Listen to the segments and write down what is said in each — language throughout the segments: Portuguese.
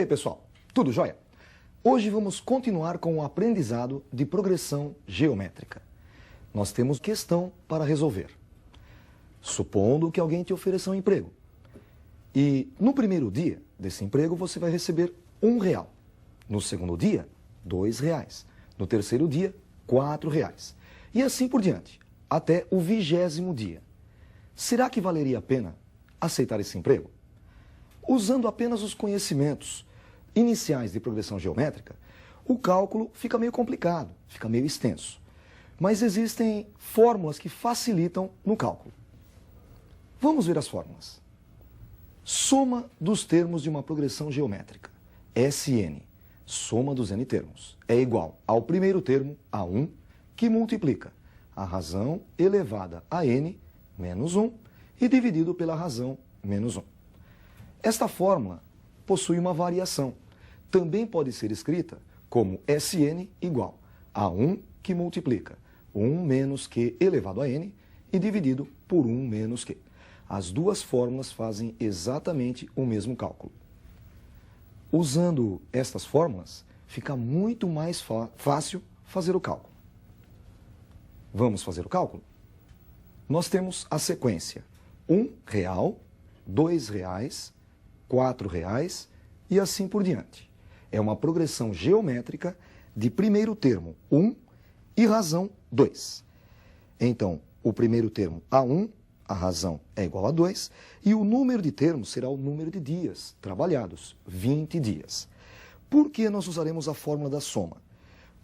aí, pessoal? Tudo jóia? Hoje vamos continuar com o aprendizado de progressão geométrica. Nós temos questão para resolver. Supondo que alguém te ofereça um emprego. E no primeiro dia desse emprego você vai receber R$1. No segundo dia, R$2. No terceiro dia, R$4. E assim por diante, até o 20º dia. Será que valeria a pena aceitar esse emprego? Usando apenas os conhecimentos iniciais de progressão geométrica, o cálculo fica meio complicado, fica meio extenso. Mas existem fórmulas que facilitam no cálculo. Vamos ver as fórmulas. Soma dos termos de uma progressão geométrica, SN, soma dos n termos, é igual ao primeiro termo, A1, que multiplica a razão elevada a n menos 1 e dividido pela razão menos 1. Esta fórmula possui uma variação. Também pode ser escrita como Sn igual a 1 que multiplica 1 menos q elevado a n e dividido por 1 menos q. As duas fórmulas fazem exatamente o mesmo cálculo. Usando estas fórmulas, fica muito mais fácil fazer o cálculo. Vamos fazer o cálculo? Nós temos a sequência R$1, R$2, R$4 e assim por diante. É uma progressão geométrica de primeiro termo 1 e razão 2. Então, o primeiro termo A1, a razão é igual a 2, e o número de termos será o número de dias trabalhados, 20 dias. Por que nós usaremos a fórmula da soma?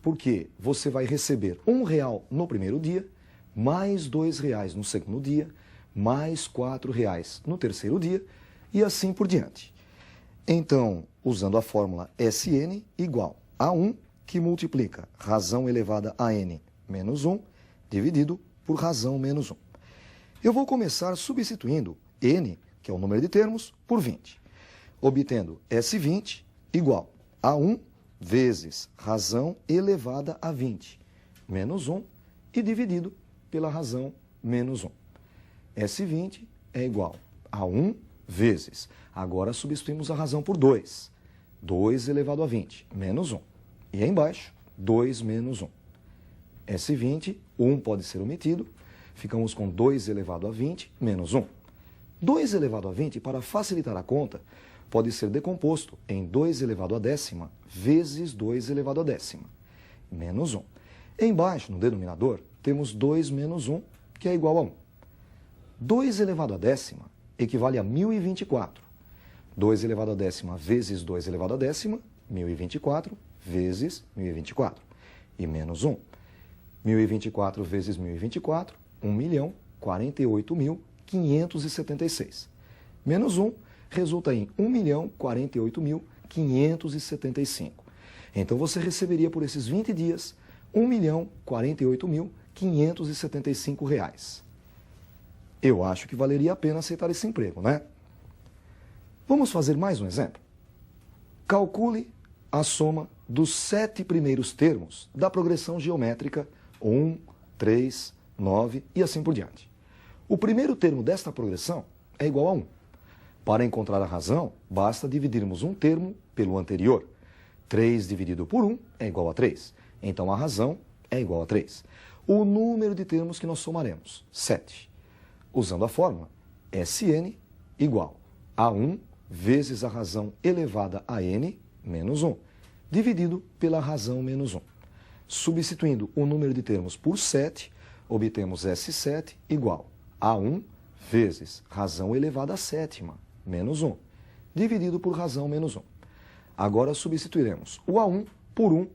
Porque você vai receber R$1 no primeiro dia, mais R$2 no segundo dia, mais R$4 no terceiro dia, e assim por diante. Então, usando a fórmula Sn igual a 1, que multiplica razão elevada a n menos 1, dividido por razão menos 1. Eu vou começar substituindo n, que é o número de termos, por 20, obtendo S20 igual a 1 vezes razão elevada a 20, menos 1, e dividido pela razão menos 1. S20 é igual a 1 vezes, agora substituímos a razão por 2, 2 elevado a 20, menos 1. E aí embaixo, 2 menos 1. S20, 1 pode ser omitido, ficamos com 2 elevado a 20 menos 1. 2 elevado a 20, para facilitar a conta, pode ser decomposto em 2 elevado a décima vezes 2 elevado a décima, menos 1. Embaixo, no denominador, temos 2 menos 1, que é igual a 1. 2 elevado a décima equivale a 1024. 2 elevado a décima vezes 2 elevado a décima, 1024 vezes 1024. E menos 1. 1024 vezes 1024, 1.048.576. Menos 1 resulta em 1.048.575. Então você receberia por esses 20 dias R$1.048.575. Eu acho que valeria a pena aceitar esse emprego, né? Vamos fazer mais um exemplo? Calcule a soma dos 7 primeiros termos da progressão geométrica 1, 3, 9 e assim por diante. O primeiro termo desta progressão é igual a 1. Para encontrar a razão, basta dividirmos um termo pelo anterior. 3 dividido por 1 é igual a 3. Então a razão é igual a 3. O número de termos que nós somaremos, 7. Usando a fórmula Sn igual a 1 vezes a razão elevada a n menos 1, dividido pela razão menos 1. Substituindo o número de termos por 7, obtemos S7 igual a 1 vezes razão elevada a sétima menos 1, dividido por razão menos 1. Agora substituiremos o A1 por 1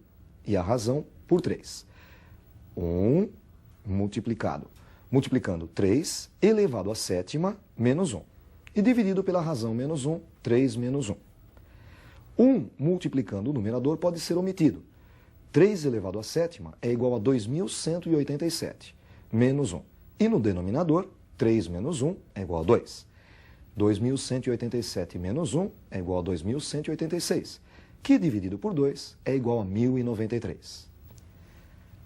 e a razão por 3. 1 multiplicando 3 elevado à sétima menos 1. E dividido pela razão menos 1, 3 menos 1. 1 multiplicando o numerador pode ser omitido. 3 elevado à sétima é igual a 2.187, menos 1. E no denominador, 3 menos 1 é igual a 2. 2.187 menos 1 é igual a 2.186, que dividido por 2 é igual a 1.093.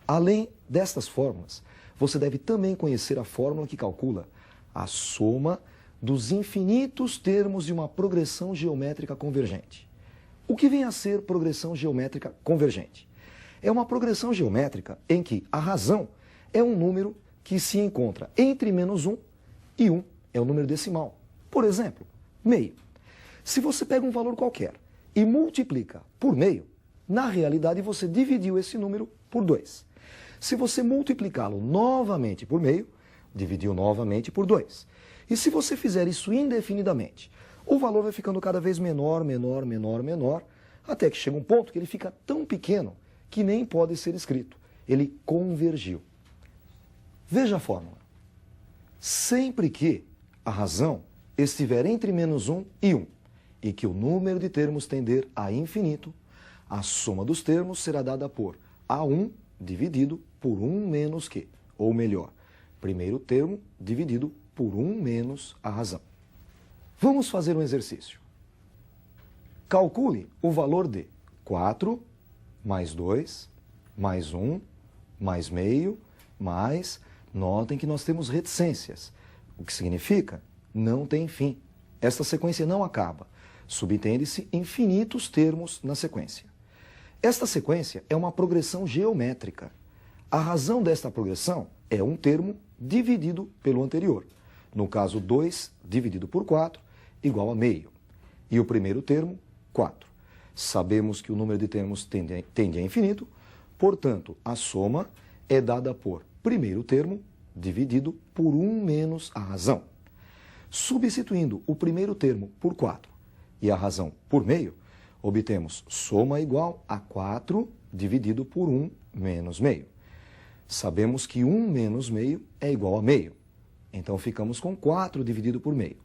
Além destas fórmulas, você deve também conhecer a fórmula que calcula a soma dos infinitos termos de uma progressão geométrica convergente. O que vem a ser progressão geométrica convergente? É uma progressão geométrica em que a razão é um número que se encontra entre -1 e 1 é o número decimal. Por exemplo, meio. Se você pega um valor qualquer e multiplica por meio, na realidade você dividiu esse número por 2. Se você multiplicá-lo novamente por meio, dividiu novamente por 2. E se você fizer isso indefinidamente, o valor vai ficando cada vez menor, menor, menor, menor, até que chega um ponto que ele fica tão pequeno que nem pode ser escrito. Ele convergiu. Veja a fórmula. Sempre que a razão estiver entre -1 e 1 e que o número de termos tender a infinito, a soma dos termos será dada por A1 dividido por 1 menos Q. Ou melhor, primeiro termo dividido por 1 menos a razão. Vamos fazer um exercício. Calcule o valor de 4 mais 2 mais 1 mais meio mais... Notem que nós temos reticências, o que significa não tem fim. Esta sequência não acaba. Subentende-se infinitos termos na sequência. Esta sequência é uma progressão geométrica. A razão desta progressão é um termo dividido pelo anterior. No caso, 2 dividido por 4 igual a meio. E o primeiro termo, 4. Sabemos que o número de termos tende a infinito, portanto, a soma é dada por primeiro termo dividido por 1 menos a razão. Substituindo o primeiro termo por 4 e a razão por meio, obtemos soma igual a 4 dividido por 1 menos meio. Sabemos que 1 menos meio é igual a meio. Então, ficamos com 4 dividido por meio.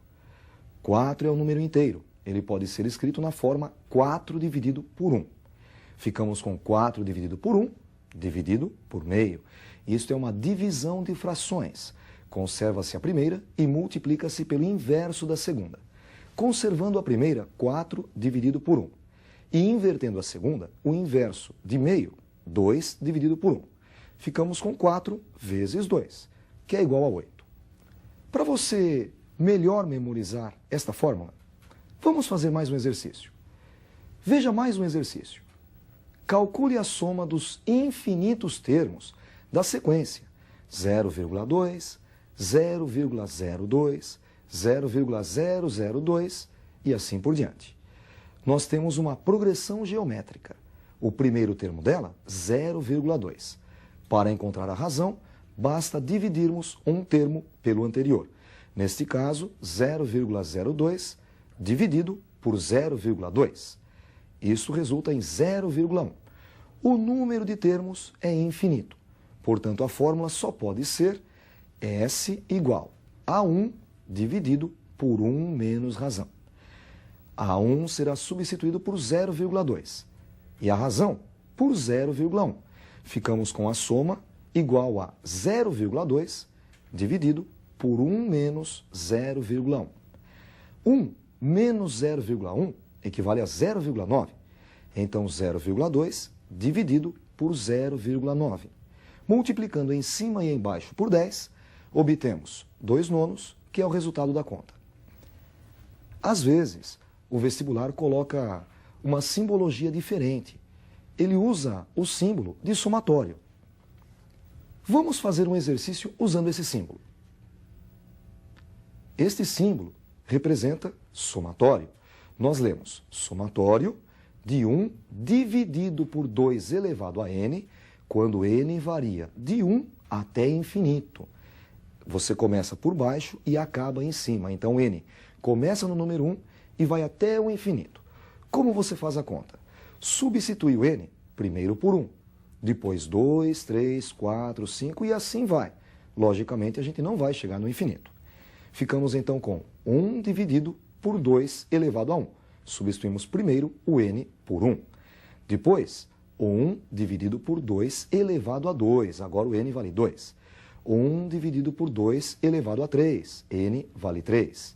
4 é um número inteiro. Ele pode ser escrito na forma 4 dividido por 1. Ficamos com 4 dividido por 1, dividido por meio. Isto é uma divisão de frações. Conserva-se a primeira e multiplica-se pelo inverso da segunda. Conservando a primeira, 4 dividido por 1. E invertendo a segunda, o inverso de meio, 2 dividido por 1. Ficamos com 4 vezes 2, que é igual a 8. Para você melhor memorizar esta fórmula, vamos fazer mais um exercício. Veja mais um exercício. Calcule a soma dos infinitos termos da sequência 0,2, 0,02, 0,002 e assim por diante. Nós temos uma progressão geométrica. O primeiro termo dela, 0,2. Para encontrar a razão, basta dividirmos um termo pelo anterior. Neste caso, 0,02 dividido por 0,2. Isso resulta em 0,1. O número de termos é infinito. Portanto, a fórmula só pode ser S igual a 1 dividido por 1 menos razão. A1 será substituído por 0,2 e a razão por 0,1. Ficamos com a soma igual a 0,2 dividido por 1 menos 0,1. 1 menos 0,1 equivale a 0,9. Então, 0,2 dividido por 0,9. Multiplicando em cima e embaixo por 10, obtemos 2 nonos, que é o resultado da conta. Às vezes, o vestibular coloca uma simbologia diferente. Ele usa o símbolo de somatório. Vamos fazer um exercício usando esse símbolo. Este símbolo representa somatório. Nós lemos somatório de 1 dividido por 2 elevado a n, quando n varia de 1 até infinito. Você começa por baixo e acaba em cima. Então, n começa no número 1 e vai até o infinito. Como você faz a conta? Substitui o n primeiro por 1, depois 2, 3, 4, 5 e assim vai. Logicamente, a gente não vai chegar no infinito. Ficamos então com 1 dividido por 2 elevado a 1. Substituímos primeiro o n por 1. Depois, 1 dividido por 2 elevado a 2. Agora o n vale 2. 1 dividido por 2 elevado a 3. n vale 3.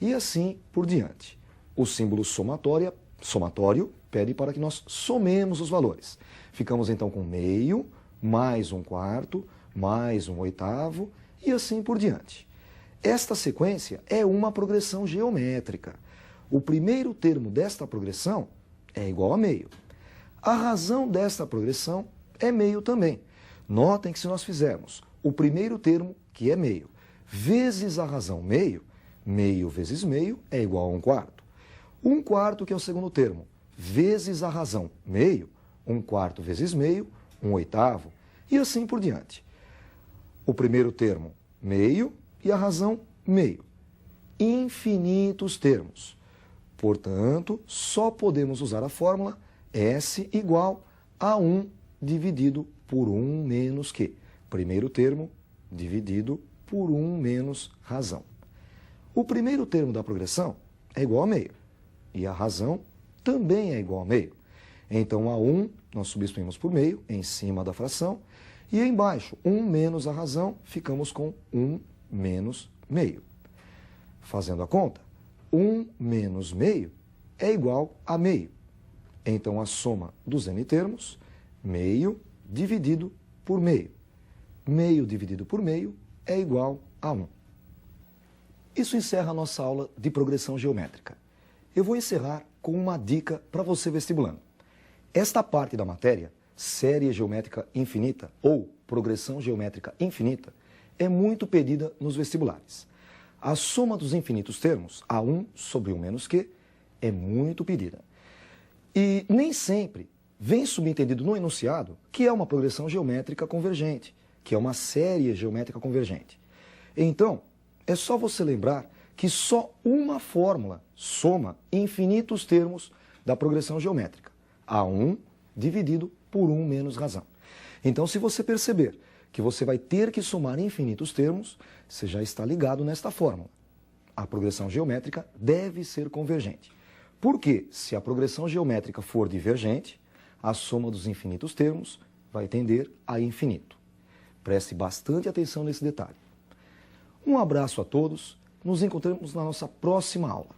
E assim por diante. O símbolo somatório pede para que nós somemos os valores. Ficamos então com meio, mais 1/4, mais 1/8 e assim por diante. Esta sequência é uma progressão geométrica. O primeiro termo desta progressão é igual a meio. A razão desta progressão é meio também. Notem que se nós fizermos o primeiro termo, que é meio, vezes a razão meio, meio vezes meio é igual a 1/4. 1/4, que é o segundo termo, vezes a razão meio, 1/4 vezes meio, 1/8, e assim por diante. O primeiro termo, meio, e a razão, meio. Infinitos termos. Portanto, só podemos usar a fórmula S igual a 1 dividido por 1 menos Q. Primeiro termo dividido por 1 menos razão. O primeiro termo da progressão é igual a meio. E a razão também é igual a meio. Então, a 1 nós substituímos por meio em cima da fração. E embaixo, 1 menos a razão, ficamos com 1 menos meio. Fazendo a conta, 1 menos meio é igual a meio. Então, a soma dos n termos, meio dividido por meio. Meio dividido por meio é igual a 1. Isso encerra a nossa aula de progressão geométrica. Eu vou encerrar com uma dica para você vestibulando. Esta parte da matéria, série geométrica infinita ou progressão geométrica infinita, é muito pedida nos vestibulares. A soma dos infinitos termos, A1 sobre 1 menos Q, é muito pedida. E nem sempre vem subentendido no enunciado que é uma progressão geométrica convergente, que é uma série geométrica convergente. Então, é só você lembrar que só uma fórmula soma infinitos termos da progressão geométrica. A1 dividido por 1 menos razão. Então, se você perceber que você vai ter que somar infinitos termos, você já está ligado nesta fórmula. A progressão geométrica deve ser convergente. Porque, se a progressão geométrica for divergente, a soma dos infinitos termos vai tender a infinito. Preste bastante atenção nesse detalhe. Um abraço a todos, nos encontramos na nossa próxima aula.